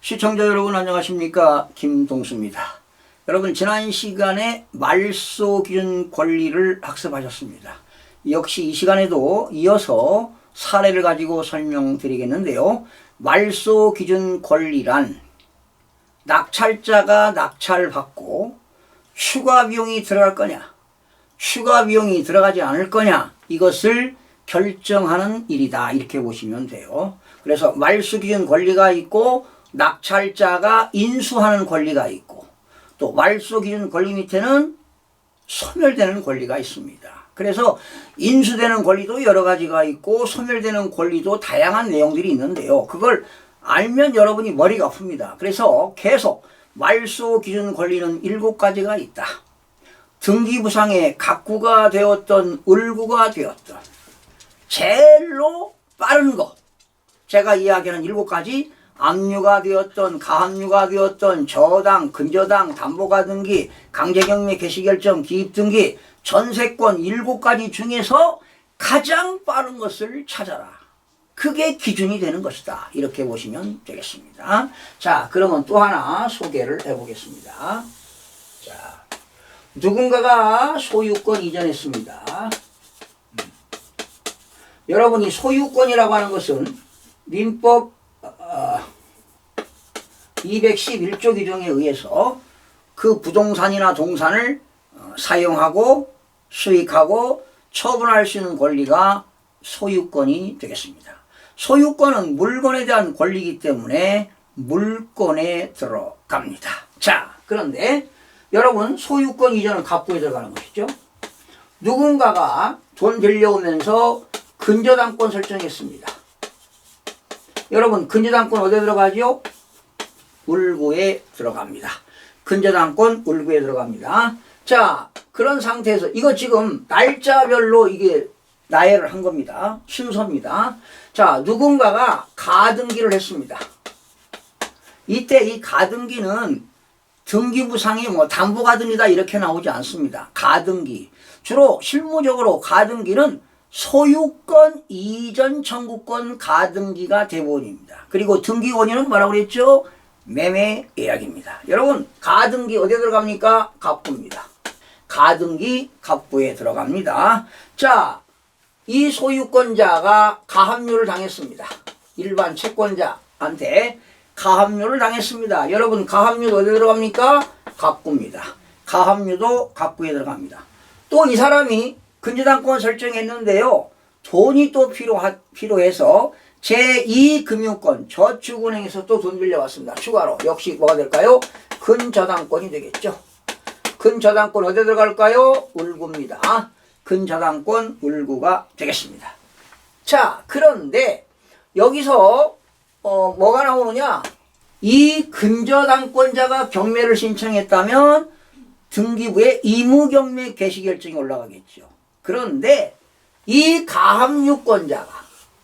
시청자 여러분 안녕하십니까, 김동수입니다. 여러분, 지난 시간에 말소 기준 권리를 학습하셨습니다. 역시 이 시간에도 이어서 사례를 가지고 설명드리겠는데요. 말소 기준 권리란 낙찰자가 낙찰받고 추가 비용이 들어갈 거냐, 추가 비용이 들어가지 않을 거냐, 이것을 결정하는 일이다, 이렇게 보시면 돼요. 그래서 말소 기준 권리가 있고 낙찰자가 인수하는 권리가 있고 또 말소 기준 권리 밑에는 소멸되는 권리가 있습니다. 그래서 인수되는 권리도 여러 가지가 있고 소멸되는 권리도 다양한 내용들이 있는데요. 그걸 알면 여러분이 머리가 아픕니다. 그래서 계속 말소 기준 권리는 7가지가 있다. 등기부상의 각구가 되었던 을구가 되었던 제일로 빠른 거, 제가 이야기하는 7가지, 압류가 되었던 가압류가 되었던 저당, 근저당, 담보가 등기, 강제경매 개시결정, 기입등기, 전세권 7가지 중에서 가장 빠른 것을 찾아라. 그게 기준이 되는 것이다, 이렇게 보시면 되겠습니다. 자, 그러면 또 하나 소개를 해보겠습니다. 자, 누군가가 소유권 이전했습니다. 여러분이 소유권이라고 하는 것은 민법 211조 규정에 의해서 그 부동산이나 동산을 사용하고 수익하고 처분할 수 있는 권리가 소유권이 되겠습니다. 소유권은 물건에 대한 권리이기 때문에 물권에 들어갑니다. 자, 그런데 여러분, 소유권 이전은 갑부에 들어가는 것이죠. 누군가가 돈 빌려오면서 근저당권 설정했습니다. 여러분, 근저당권 어디에 들어가죠? 을구에 들어갑니다. 근저당권 을구에 들어갑니다. 자, 그런 상태에서 이거 지금 날짜별로 이게 나열을 한 겁니다. 순서입니다. 자, 누군가가 가등기를 했습니다. 이때 이 가등기는 등기부상이 뭐 담보가등기다 이렇게 나오지 않습니다. 가등기. 주로 실무적으로 가등기는 소유권 이전 청구권 가등기가 대부분입니다. 그리고 등기 원인은 뭐라고 그랬죠? 매매 계약입니다. 여러분, 가등기 어디에 들어갑니까? 갑부입니다. 가등기 갑부에 들어갑니다. 자, 이 소유권자가 가압류를 당했습니다. 일반 채권자한테 가압류를 당했습니다. 여러분, 가압류 어디에 들어갑니까? 갑부입니다. 가압류도 갑부에 들어갑니다. 또 이 사람이 근저당권 설정했는데요. 돈이 또 필요해서 제2금융권 저축은행에서 또 돈 빌려왔습니다. 추가로 역시 뭐가 될까요? 근저당권이 되겠죠. 근저당권 어디에 들어갈까요? 을구입니다. 근저당권 을구가 되겠습니다. 자, 그런데 여기서 뭐가 나오느냐? 이 근저당권자가 경매를 신청했다면 등기부에 의무경매 개시결정이 올라가겠죠. 그런데 이 가압류권자가,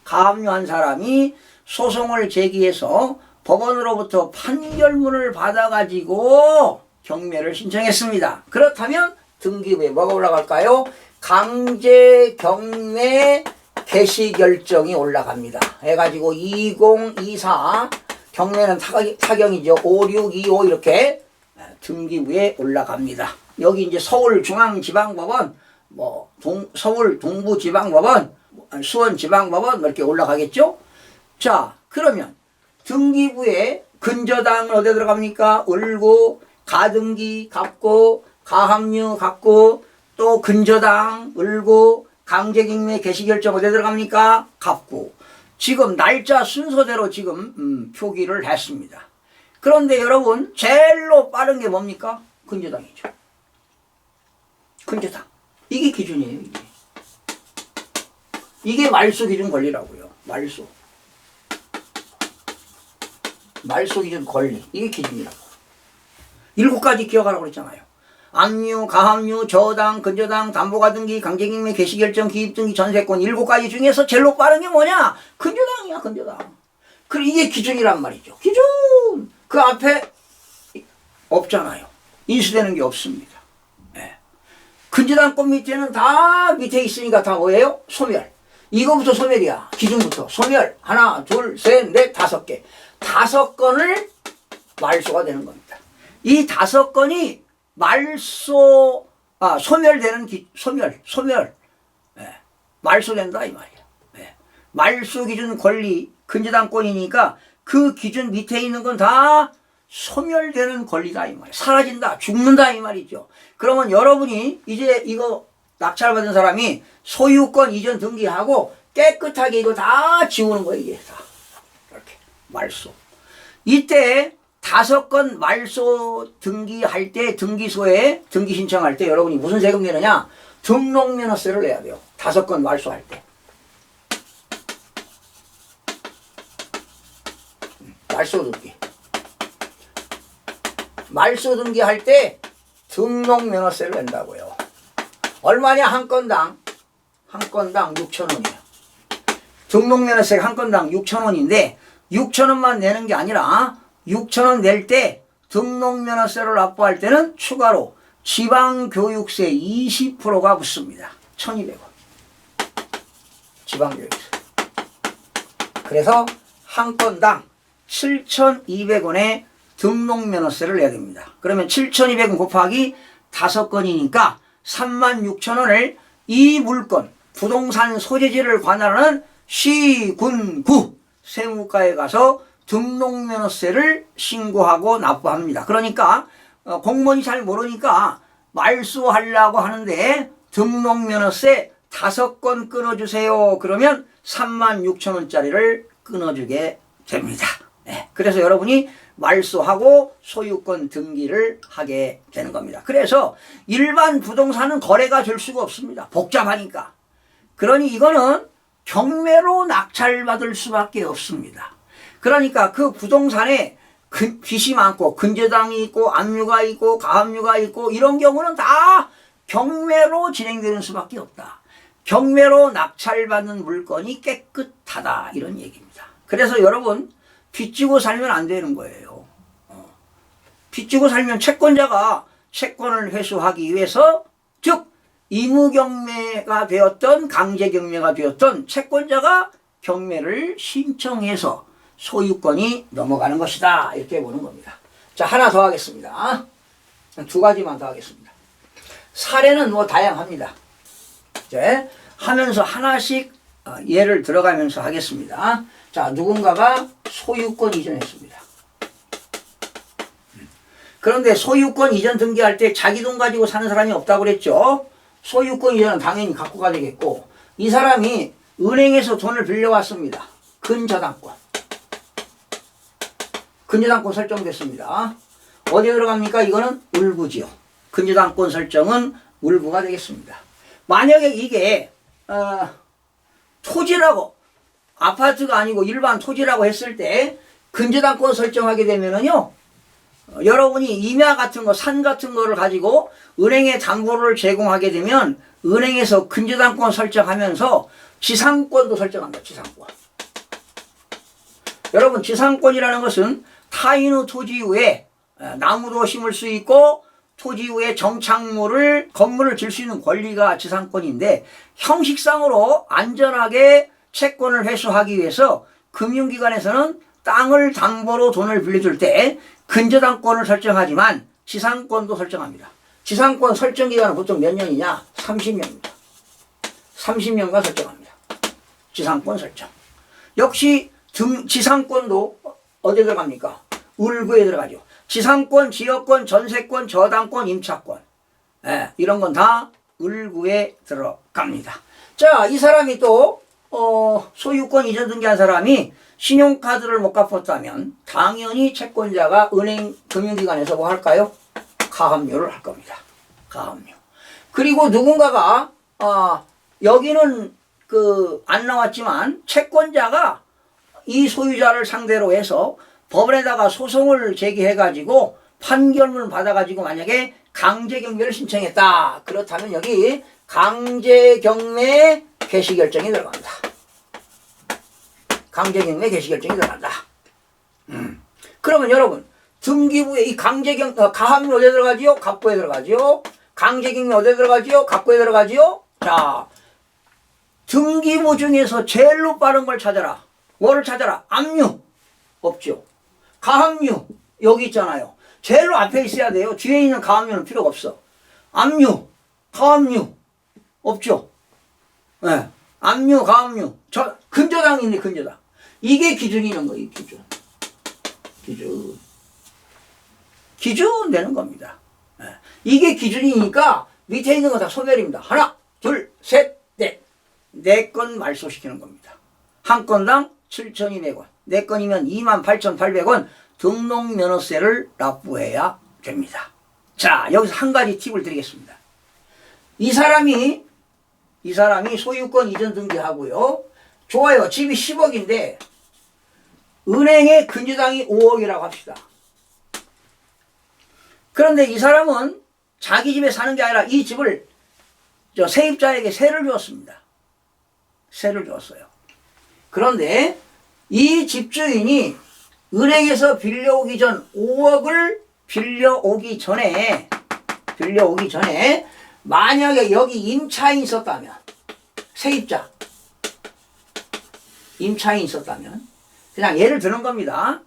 가압류한 사람이 소송을 제기해서 법원으로부터 판결문을 받아가지고 경매를 신청했습니다. 그렇다면 등기부에 뭐가 올라갈까요? 강제경매 개시결정이 올라갑니다. 해가지고 2024 경매는 타경이죠. 5625 이렇게 등기부에 올라갑니다. 여기 이제 서울중앙지방법원, 서울 동부지방법원, 수원지방법원 이렇게 올라가겠죠. 자, 그러면 등기부에 근저당은 어디에 들어갑니까? 을구, 가등기, 갑구, 가압류, 갑구, 또 근저당, 을구, 강제경매 개시결정 어디에 들어갑니까? 갑구. 지금 날짜 순서대로 지금 표기를 했습니다. 그런데 여러분, 제일로 빠른 게 뭡니까? 근저당이죠. 근저당. 이게 기준이에요, 이게. 이게 말소 기준 권리라고요. 말소. 말소 기준 권리. 이게 기준이라고. 7가지 기억하라고 그랬잖아요. 압류, 가압류, 저당, 근저당, 담보가등기, 강제경매 개시결정, 기입등기, 전세권 7가지 중에서 제일로 빠른 게 뭐냐? 근저당이야, 근저당. 그럼 이게 기준이란 말이죠. 기준! 그 앞에 없잖아요. 인수되는 게 없습니다. 네. 근저당권 밑에는 다 밑에 있으니까 다 뭐예요? 소멸. 이거부터 소멸이야. 기준부터. 소멸. 하나, 둘, 셋, 넷, 5개. 5건을 말소가 되는 겁니다. 이 5건이 소멸되는 소멸. 예, 말소된다 이 말이야. 예, 말소 기준 권리 근저당권이니까 그 기준 밑에 있는 건 다 소멸되는 권리다 이 말이야. 사라진다, 죽는다 이 말이죠. 그러면 여러분이 이제 이거 낙찰받은 사람이 소유권 이전 등기하고 깨끗하게 이거 다 지우는 거예요. 이게 다 이렇게 말소. 이때 5건 말소 등기할 때 등기소에 등기 신청할 때 여러분이 무슨 세금 내느냐? 등록면허세를 내야 돼요. 5건 말소할 때. 말소 등기. 말소 등기할 때 등록면허세를 낸다고요. 얼마냐? 한 건당 6,000원이에요. 등록면허세가 한 건당 6,000원인데 6,000원만 내는 게 아니라 6,000원 낼 때 등록면허세를 납부할 때는 추가로 지방교육세 20%가 붙습니다. 1,200원. 지방교육세. 그래서 한 건당 7,200원의 등록면허세를 내야 됩니다. 그러면 7,200원 곱하기 5건이니까 36,000원을 이 물건, 부동산 소재지를 관할하는 시, 군, 구 세무과에 가서 등록면허세를 신고하고 납부합니다. 그러니까 공무원이 잘 모르니까 말소하려고 하는데 등록면허세 5건 끊어주세요. 그러면 36,000원짜리를 끊어주게 됩니다. 네, 그래서 여러분이 말소하고 소유권 등기를 하게 되는 겁니다. 그래서 일반 부동산은 거래가 될 수가 없습니다. 복잡하니까. 그러니 이거는 경매로 낙찰받을 수밖에 없습니다. 그러니까 그 부동산에 빚이 많고 근저당이 있고 압류가 있고 가압류가 있고 이런 경우는 다 경매로 진행되는 수밖에 없다. 경매로 낙찰받는 물건이 깨끗하다 이런 얘기입니다. 그래서 여러분 빚지고 살면 안 되는 거예요. 빚지고 살면 채권자가 채권을 회수하기 위해서 즉 의무경매가 되었던 강제경매가 되었던 채권자가 경매를 신청해서 소유권이 넘어가는 것이다 이렇게 보는 겁니다. 자, 하나 더 하겠습니다. 2가지만 더 하겠습니다. 사례는 뭐 다양합니다. 이제 하면서 하나씩 예를 들어가면서 하겠습니다. 자, 누군가가 소유권 이전했습니다. 그런데 소유권 이전 등기할 때 자기 돈 가지고 사는 사람이 없다고 그랬죠. 소유권 이전은 당연히 갖고 가야 되겠고 이 사람이 은행에서 돈을 빌려왔습니다. 근저당권. 근저당권 설정됐습니다. 어디에 들어갑니까? 이거는 울부지요. 근저당권 설정은 울부가 되겠습니다. 만약에 이게 토지라고 아파트가 아니고 일반 토지라고 했을 때 근저당권 설정하게 되면은요 여러분이 임야 같은 거, 산 같은 거를 가지고 은행에 담보를 제공하게 되면 은행에서 근저당권 설정하면서 지상권도 설정합니다. 지상권. 여러분 지상권이라는 것은 타인의 토지 위에 나무도 심을 수 있고 토지 위에 정착물을 건물을 질 수 있는 권리가 지상권인데 형식상으로 안전하게 채권을 회수하기 위해서 금융기관에서는 땅을 담보로 돈을 빌려줄 때 근저당권을 설정하지만 지상권도 설정합니다. 지상권 설정 기간은 보통 몇 년이냐? 30년입니다. 30년간 설정합니다. 지상권 설정. 역시 지상권도 어디에 들어갑니까? 울구에 들어가죠. 지상권, 지역권, 전세권, 저당권, 임차권. 이런 건 다 울구에 들어갑니다. 자, 이 사람이 또 소유권 이전 등기한 사람이 신용카드를 못 갚았다면 당연히 채권자가 은행 금융기관에서 뭐 할까요? 가압류를 할 겁니다. 가압류. 그리고 누군가가 여기는 안 나왔지만 채권자가 이 소유자를 상대로 해서 법원에다가 소송을 제기해가지고 판결문을 받아가지고 만약에 강제경매를 신청했다. 그렇다면 여기 강제경매 개시결정이 들어간다. 강제경매 개시결정이 들어간다. 그러면 여러분 등기부에 이 가압류 어디에 들어가지요? 갑부에 들어가지요. 강제경매 어디에 들어가지요? 갑부에 들어가지요. 자, 등기부 중에서 제일로 빠른 걸 찾아라. 뭐를 찾아라? 압류 없죠. 가압류 여기 있잖아요. 제일 앞에 있어야 돼요. 뒤에 있는 가압류는 필요가 없어. 압류, 가압류 없죠. 네. 압류, 가압류. 저 근저당이 있네, 근저당. 이게 기준이는 거예요, 기준. 기준 되는 겁니다. 네. 이게 기준이니까 밑에 있는 거 다 소멸입니다. 하나, 둘, 셋, 넷. 4건 말소시키는 겁니다. 한 건당 7,200원. 4건이면 28,800원 등록면허세를 납부해야 됩니다. 자, 여기서 한 가지 팁을 드리겠습니다. 이 사람이 소유권 이전 등기하고요. 좋아요. 집이 10억인데 은행에 근저당이 5억이라고 합시다. 그런데 이 사람은 자기 집에 사는 게 아니라 이 집을 세입자에게 세를 주었습니다. 세를 주었어요. 그런데 이 집주인이 은행에서 빌려오기 전 5억을 빌려오기 전에 만약에 여기 임차인이 있었다면, 세입자 임차인이 있었다면, 그냥 예를 드는 겁니다.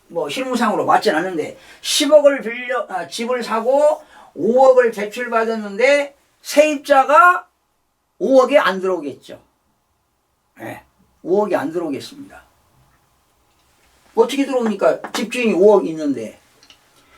뭐 실무상으로 맞진 않는데 10억을 집을 사고 5억을 대출받았는데 세입자가 5억이 안 들어오겠죠. 네, 5억이 안 들어오겠습니다. 어떻게 들어옵니까? 집주인이 5억이 있는데.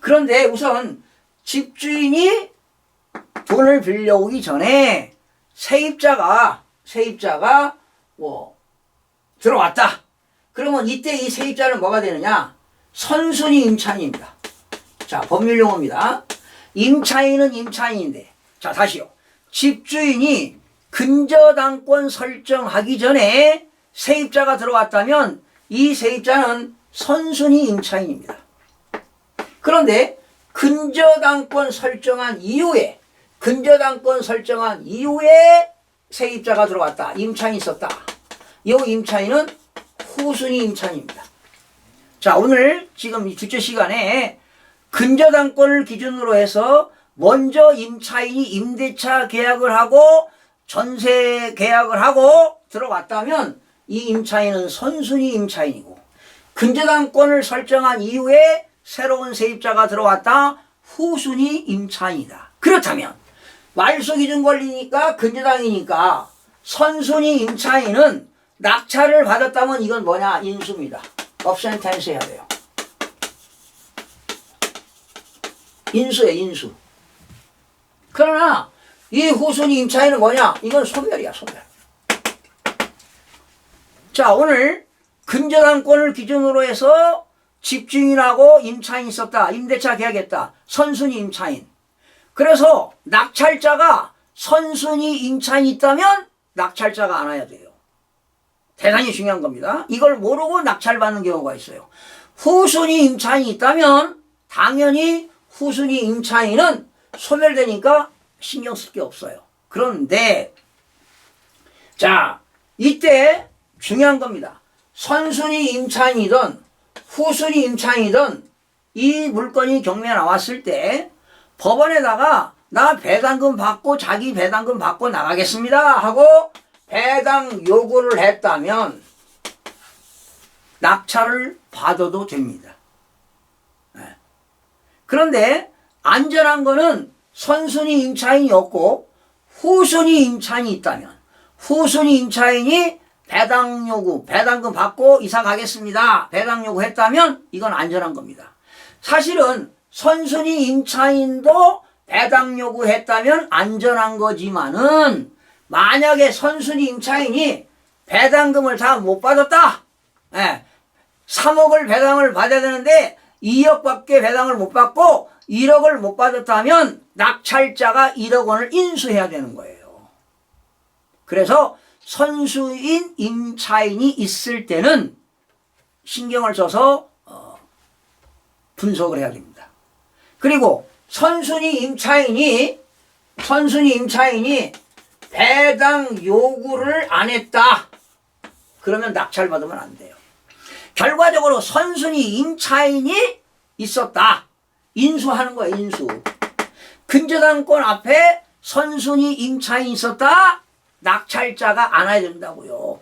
그런데 우선 집주인이 돈을 빌려오기 전에 세입자가 뭐 들어왔다. 그러면 이때 이 세입자는 뭐가 되느냐? 선순위 임차인입니다. 자, 법률 용어입니다. 임차인은 임차인인데, 자, 다시요. 집주인이 근저당권 설정하기 전에 세입자가 들어왔다면 이 세입자는 선순위 임차인입니다. 그런데 근저당권 설정한 이후에 세입자가 들어왔다. 임차인이 있었다. 이 임차인은 후순위 임차인입니다. 자, 오늘 지금 이 주제 시간에 근저당권을 기준으로 해서 먼저 임차인이 임대차 계약을 하고 전세 계약을 하고 들어왔다면 이 임차인은 선순위 임차인이고, 근저당권을 설정한 이후에 새로운 세입자가 들어왔다. 후순위 임차인이다. 그렇다면 말소기준 권리니까 근저당이니까 선순위 임차인은 낙찰을 받았다면 이건 뭐냐? 인수입니다. 업센텐스 해야 돼요. 인수예요, 인수. 그러나 이 후순위 임차인은 뭐냐? 이건 소멸이야, 소멸. 자, 오늘 근저당권을 기준으로 해서 집주인하고 임차인이 있었다. 임대차 계약했다. 선순위 임차인. 그래서 낙찰자가 선순위 임차인이 있다면 낙찰자가 안 와야 돼요. 대단히 중요한 겁니다. 이걸 모르고 낙찰받는 경우가 있어요. 후순위 임차인이 있다면 당연히 후순위 임차인은 소멸되니까 신경 쓸 게 없어요. 그런데 자, 이때 중요한 겁니다. 선순위 임차인이든 후순위 임차인이든 이 물건이 경매에 나왔을 때 법원에다가 나 배당금 받고 자기 배당금 받고 나가겠습니다 하고 배당 요구를 했다면 낙찰을 받아도 됩니다. 네. 그런데 안전한 거는 선순위 임차인이 없고 후순위 임차인이 있다면, 후순위 임차인이 배당 요구, 배당금 받고 이사 가겠습니다. 배당 요구 했다면 이건 안전한 겁니다. 사실은 선순위 임차인도 배당 요구했다면 안전한 거지만은 만약에 선순위 임차인이 배당금을 다 못 받았다. 3억을 배당을 받아야 되는데 2억밖에 배당을 못 받고 1억을 못 받았다면 낙찰자가 1억 원을 인수해야 되는 거예요. 그래서 선순위 임차인이 있을 때는 신경을 써서 분석을 해야 됩니다. 그리고 선순위 임차인이 배당 요구를 안 했다. 그러면 낙찰받으면 안 돼요. 결과적으로 선순위 임차인이 있었다. 인수하는 거예요, 인수. 근저당권 앞에 선순위 임차인이 있었다. 낙찰자가 안 와야 된다고요.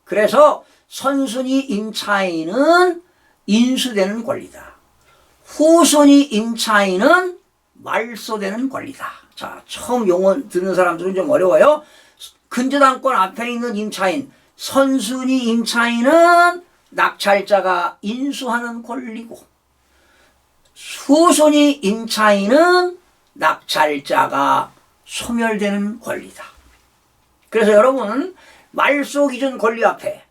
그래서 선순위 임차인은 인수되는 권리다. 후손이 임차인은 말소되는 권리다. 자, 처음 용어 듣는 사람들은 좀 어려워요. 근저당권 앞에 있는 임차인, 선순위 임차인은 낙찰자가 인수하는 권리고, 후손이 임차인은 낙찰자가 소멸되는 권리다. 그래서 여러분은 말소 기준 권리 앞에,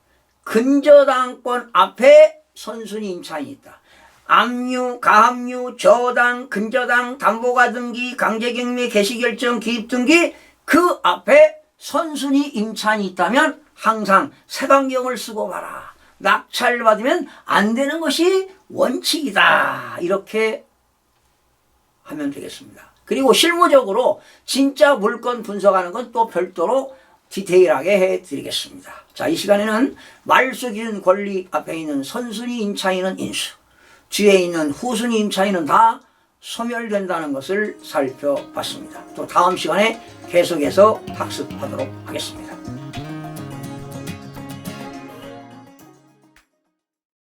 근저당권 앞에 선순위 임차인이 있다. 압류, 가압류, 저당, 근저당, 담보가 등기, 강제경매, 개시결정, 기입등기 그 앞에 선순위 임차인이 있다면 항상 색안경을 쓰고 가라. 낙찰 받으면 안 되는 것이 원칙이다. 이렇게 하면 되겠습니다. 그리고 실무적으로 진짜 물건 분석하는 건 또 별도로 디테일하게 해드리겠습니다. 자, 이 시간에는 말소 기준 권리 앞에 있는 선순위 임차인은 인수, 뒤에 있는 후순위 임차인은 다 소멸된다는 것을 살펴봤습니다. 또 다음 시간에 계속해서 학습하도록 하겠습니다.